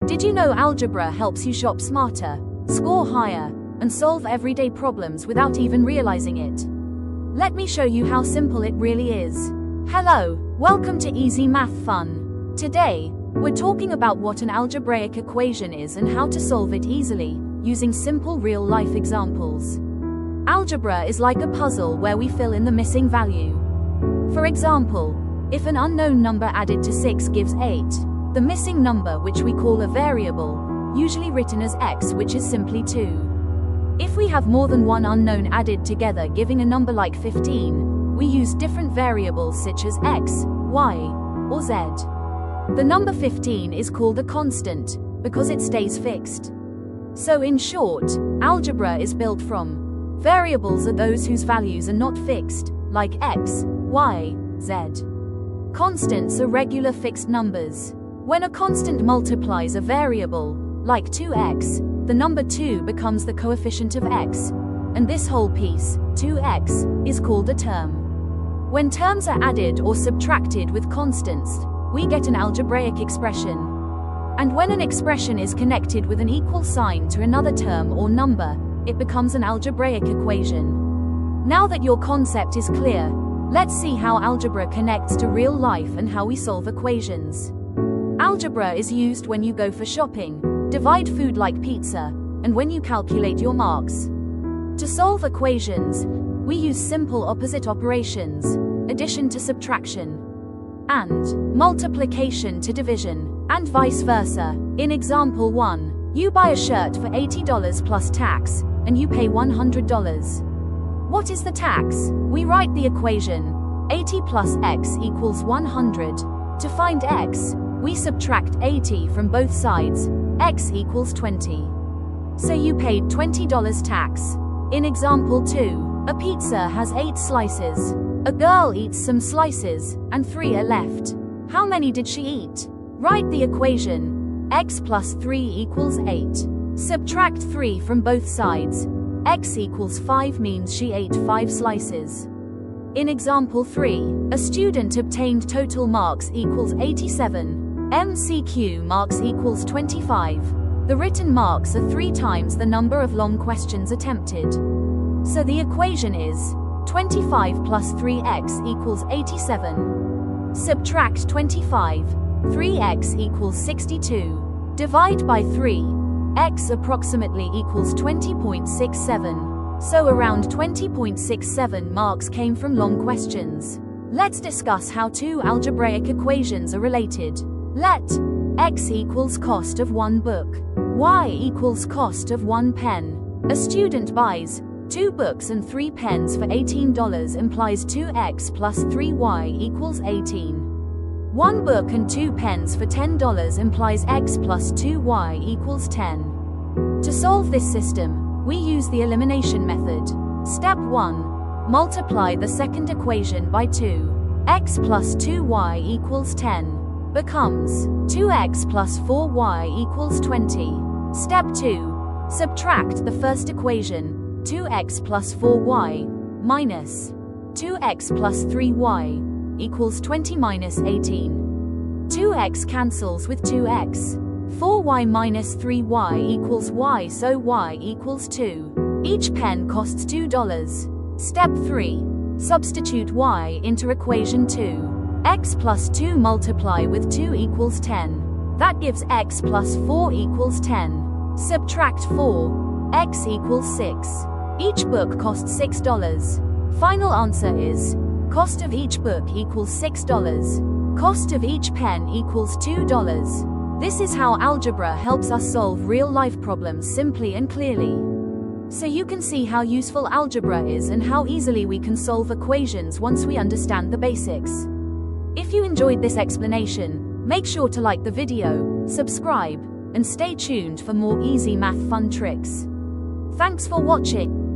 Did you know algebra helps you shop smarter, score higher, and solve everyday problems without even realizing it? Let me show you how simple it really is. Hello, welcome to Easy Math Fun. Today, we're talking about what an algebraic equation is and how to solve it easily, using simple real-life examples. Algebra is like a puzzle where we fill in the missing value. For example, if an unknown number added to 6 gives 8, the missing number, which we call a variable, usually written as x, which is simply 2. If we have more than one unknown added together giving a number like 15, we use different variables such as x, y, or z. The number 15 is called a constant, because it stays fixed. So in short, algebra is built from variables are those whose values are not fixed, like x, y, z. Constants are regular fixed numbers. When a constant multiplies a variable, like 2x, the number 2 becomes the coefficient of x, and this whole piece, 2x, is called a term. When terms are added or subtracted with constants, we get an algebraic expression. And when an expression is connected with an equal sign to another term or number, it becomes an algebraic equation. Now that your concept is clear, let's see how algebra connects to real life and how we solve equations. Algebra is used when you go for shopping, divide food like pizza, and when you calculate your marks. To solve equations, we use simple opposite operations, addition to subtraction, and multiplication to division, and vice versa. In example 1, you buy a shirt for $80 plus tax, and you pay $100. What is the tax? We write the equation, 80 plus x equals 100. To find x, we subtract 80 from both sides, x equals 20. So you paid $20 tax. In example 2, a pizza has 8 slices. A girl eats some slices, and 3 are left. How many did she eat? Write the equation, x plus 3 equals 8. Subtract 3 from both sides, x equals 5 means she ate 5 slices. In example 3, a student obtained total marks equals 87. MCQ marks equals 25. The written marks are 3 times the number of long questions attempted. So the equation is 25 plus 3x equals 87. Subtract 25. 3x equals 62. Divide by 3. X approximately equals 20.67. So around 20.67 marks came from long questions. Let's discuss how two algebraic equations are related. Let x equals cost of 1 book, y equals cost of 1 pen. A student buys 2 books and 3 pens for $18 implies 2x plus 3y equals 18. 1 book and 2 pens for $10 implies x plus 2y equals 10. To solve this system, we use the elimination method. Step 1. Multiply the second equation by 2. X plus 2y equals 10. Becomes 2x plus 4y equals 20. Step 2. Subtract the first equation, 2x plus 4y, minus 2x plus 3y, equals 20 minus 18. 2x cancels with 2x. 4y minus 3y equals y, so y equals 2. Each pen costs $2. Step 3. Substitute y into equation 2. X plus 2 multiply with 2 equals 10. That gives x plus 4 equals 10. Subtract 4. X equals 6. Each book costs $6. Final answer is, cost of each book equals $6. Cost of each pen equals $2. This is how algebra helps us solve real-life problems simply and clearly. So you can see how useful algebra is and how easily we can solve equations once we understand the basics. If you enjoyed this explanation, make sure to like the video, subscribe, and stay tuned for more easy math fun tricks. Thanks for watching.